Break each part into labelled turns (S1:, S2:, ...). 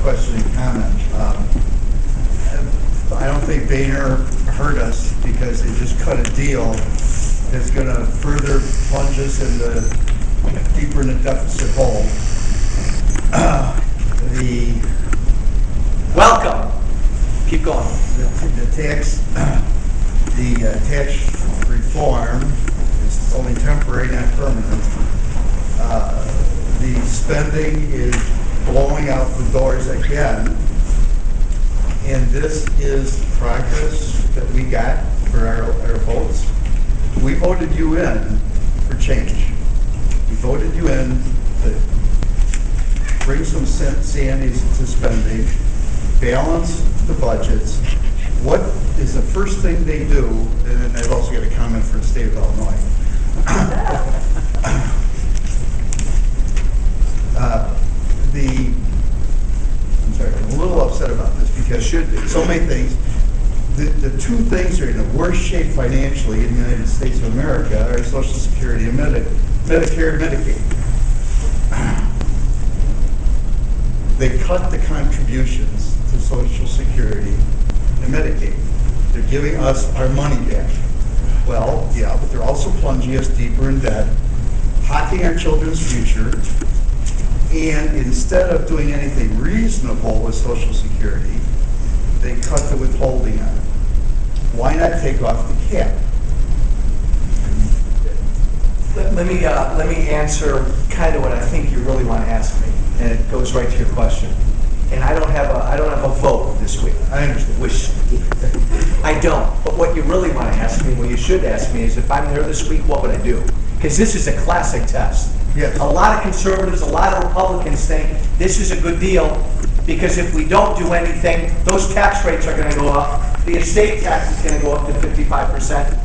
S1: question and comment. I don't think Boehner hurt us because they just cut a deal that's going to further plunge us deeper in the deficit hole.
S2: Welcome. Keep going.
S1: The tax reform is only temporary, not permanent. The spending is blowing out the doors again, and this is progress that we got for our votes. We voted you in for change. We voted you in to bring some sanity to spending, balance the budgets. What is the first thing they do? And then I've also got a comment for the state of Illinois. I'm sorry, I'm a little upset about this because so many things. The two things that are in the worst shape financially in the United States of America are Social Security and Medicare and Medicaid. They cut the contributions to Social Security and Medicaid. They're giving us our money back. Well, yeah, but they're also plunging us deeper in debt, hacking our children's future, and instead of doing anything reasonable with Social Security, they cut the withholding on it. Why not take off the cap?
S2: Let me answer kind of what I think you really want to ask me, and it goes right to your question. And I don't have a vote this week.
S1: I understand.
S2: I don't. But what you really want to ask me, what you should ask me, is if I'm there this week, what would I do? Because this is a classic test.
S1: Yes.
S2: A lot of conservatives, a lot of Republicans think this is a good deal because if we don't do anything, those tax rates are going to go up. The estate tax is going to go up to 55%.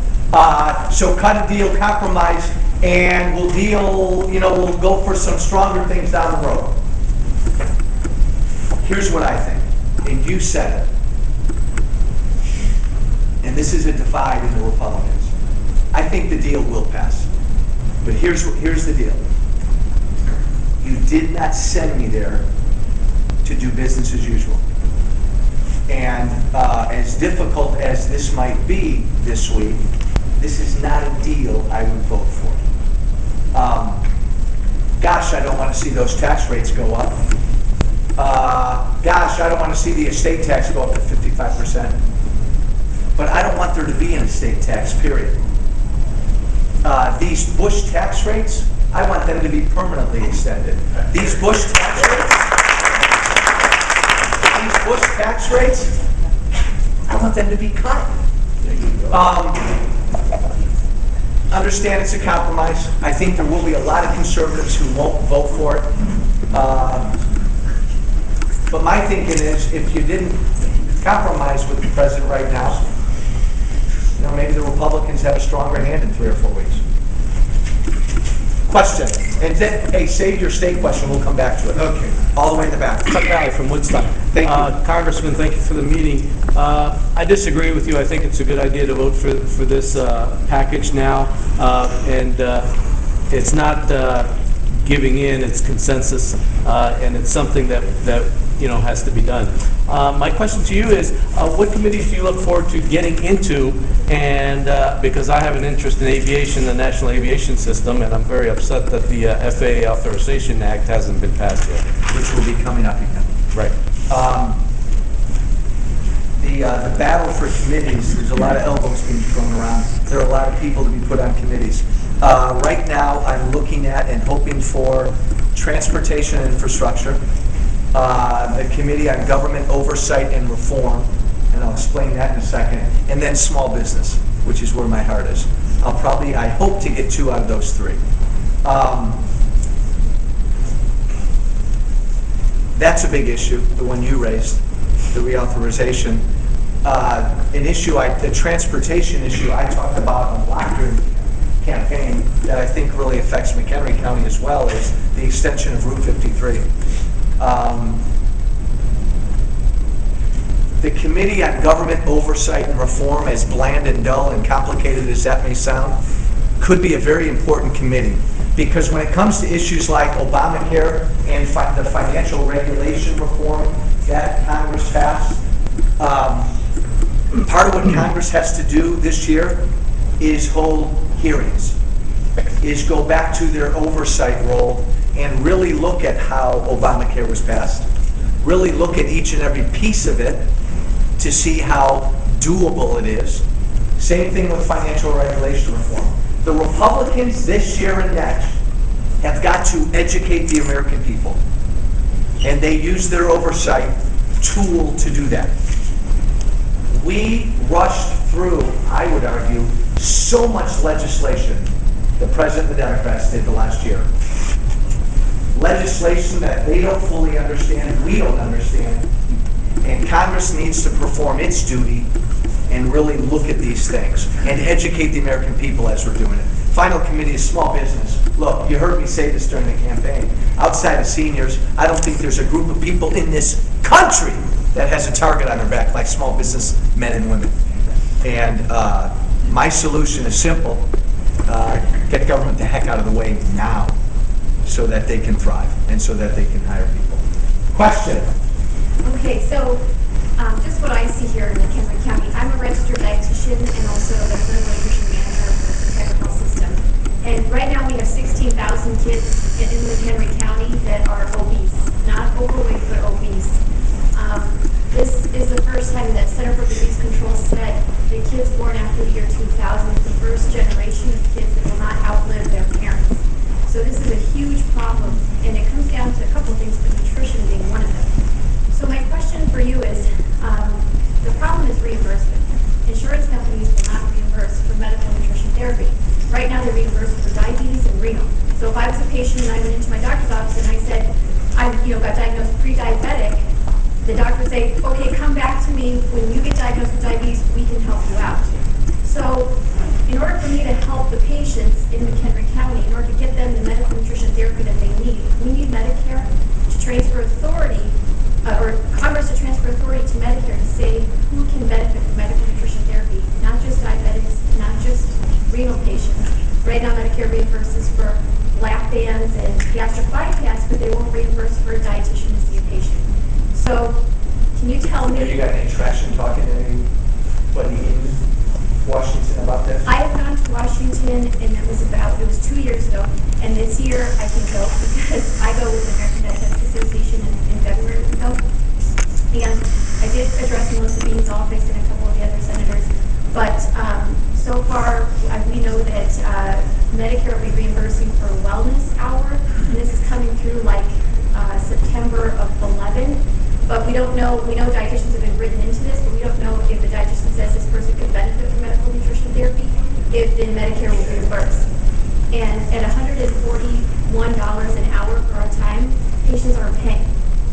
S2: So cut a deal, compromise, and we'll deal, we'll go for some stronger things down the road. Here's what I think, and you said it, and this is a divide in the Republicans. I think the deal will pass, but here's the deal. You did not send me there to do business as usual. And as difficult as this might be this week, this is not a deal I would vote for. Gosh, I don't want to see those tax rates go up. Gosh, I don't want to see the estate tax go up to 55%. But I don't want there to be an estate tax, period. These Bush tax rates, I want them to be permanently extended. These Bush tax rates, I want them to be cut. Understand it's a compromise. I think there will be a lot of conservatives who won't vote for it. But my thinking is, if you didn't compromise with the president right now, maybe the Republicans have a stronger hand in 3 or 4 weeks. Question. And then, hey, save your state question. We'll come back to it.
S1: Okay.
S2: All the way in the back.
S3: Chuck Valley from Woodstock.
S2: Thank you.
S3: Congressman, thank you for the meeting. I disagree with you. I think it's a good idea to vote for this package now. It's not giving in, it's consensus, and it's something that has to be done. My question to you is, what committees do you look forward to getting into? And because I have an interest in aviation, the National Aviation System, and I'm very upset that the FAA Authorization Act hasn't been passed yet.
S2: Which will be coming up again.
S3: Right.
S2: The battle for committees, there's a lot of elbows being thrown around. There are a lot of people to be put on committees. Right now, I'm looking at and hoping for transportation and infrastructure, the Committee on Government Oversight and Reform, and I'll explain that in a second, and then small business, which is where my heart is. I hope to get 2 out of those 3. That's a big issue, the one you raised, the reauthorization. An issue, the transportation issue I talked about a lot during the campaign that I think really affects McHenry County as well is the extension of Route 53. The Committee on Government Oversight and Reform, as bland and dull and complicated as that may sound, could be a very important committee Because when it comes to issues like Obamacare and the financial regulation reform that Congress passed, part of what Congress has to do this year is hold hearings, is go back to their oversight role and really look at how Obamacare was passed, really look at each and every piece of it to see how doable it is. Same thing with financial regulation reform. The Republicans this year and next have got to educate the American people, and they use their oversight tool to do that. We rushed through, I would argue, so much legislation the President and the Democrats did the last year. Legislation that they don't fully understand, we don't understand, and Congress needs to perform its duty and really look at these things and educate the American people as we're doing it. Final committee is small business. Look, you heard me say this during the campaign. Outside of seniors, I don't think there's a group of people in this country that has a target on their back like small business men and women. And my solution is simple. Get government the heck out of the way now so that they can thrive and so that they can hire people. Question?
S4: Okay, so just what I see here in McHenry County, I'm a registered dietitian and also the clinical nutrition manager for the private health system. And right now we have 16,000 kids in McHenry County that are obese, not overweight, but obese. This is the first time that Center for Disease Control said the kids born after the year 2000 is the first generation of kids that will not outlive their parents. So this is a huge problem, and it comes down to a couple of things, but nutrition being one of them. So my question for you is, the problem is reimbursement. Insurance companies will not reimburse for medical nutrition therapy. Right now they reimburse for diabetes and renal. So if I was a patient and I went into my doctor's office and I said, I got diagnosed pre-diabetic, the doctor would say, okay, come back to me when you get diagnosed with diabetes, we can help you out. So in order for me to help the patients in McHenry County, in order to get them the medical nutrition therapy that they need, we need Medicare to transfer authority, or Congress to transfer authority to Medicare to say who can benefit from medical nutrition therapy, not just diabetics, not just renal patients. Right now Medicare reimburses for lap bands and gastric bypass, but they won't reimburse for a dietitian to see a patient. So, can you tell me?
S2: Have you got any traction talking to anybody in Washington about this?
S4: I have gone to Washington, and it was 2 years ago, and this year I can go because I go with the American Dietetics Association in February we go. And I did address Melissa Bean's office and a couple of the other senators, but so far we know that Medicare will be reimbursing for a wellness hour, and this is coming through like September of 11. But we don't know, we know dietitians have been written into this, but we don't know if the dietitian says this person could benefit from medical nutrition therapy, if then Medicare will reimburse. And at $141 an hour for our time, patients aren't paying.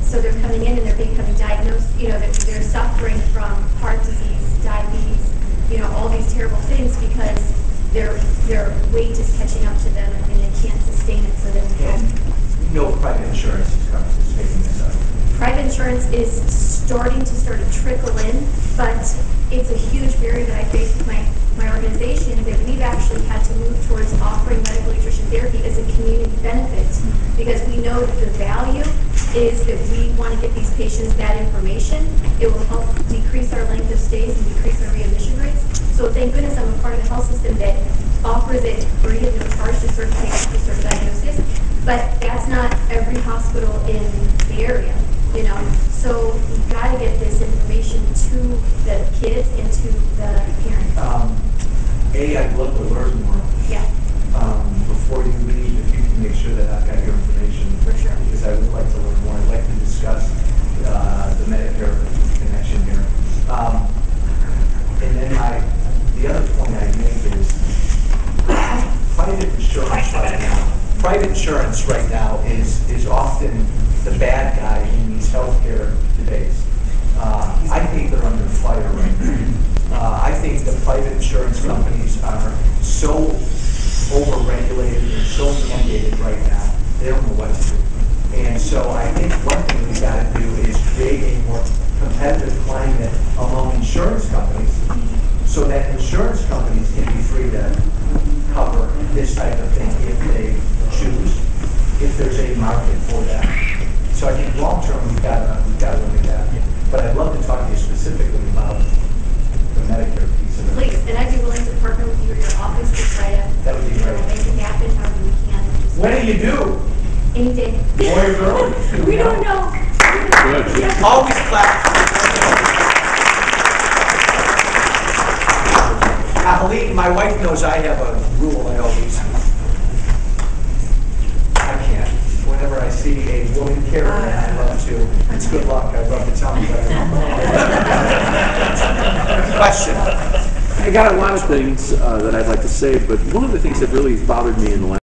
S4: So they're coming in and they're becoming diagnosed, they're suffering from heart disease, diabetes, all these terrible things because their weight is catching up to them and they can't sustain it. So then
S2: no private insurance is taking this up.
S4: Private insurance is starting to trickle in, but it's a huge barrier that I face with my organization that we've actually had to move towards offering medical nutrition therapy as a community benefit because we know that the value is that we want to get these patients that information. It will help decrease our length of stays and decrease our readmission rates. So thank goodness I'm a part of the health system that offers it free and no charge to certain patients with certain diagnosis. But that's not every hospital in the area. So we've got to get this information to the kids and to the parents.
S2: I'd love to learn more.
S4: Yeah.
S2: Before you leave, if you can make sure that I've got your information.
S4: For sure.
S2: Because I would like to learn more. I'd like to discuss the Medicare connection here. And then the other point I'd make is private insurance right now is often the bad guy in these healthcare debates. I think they're under fire right now. I think the private insurance companies are so overregulated and so mandated right now, they don't know what to do. And so I think one thing we've got to do is create a more competitive climate among insurance companies so that insurance companies can be free to cover this type of thing if they When are you due?
S4: Any day.
S2: Boy or girl?
S4: We don't know.
S2: Always clap. Colleen, my wife knows I have a rule I always, I can't. Whenever I see a woman carrying, I love to. It's good luck, I'd love to tell you that. Question.
S5: I got a lot of things that I'd like to say, but one of the things that really bothered me in the last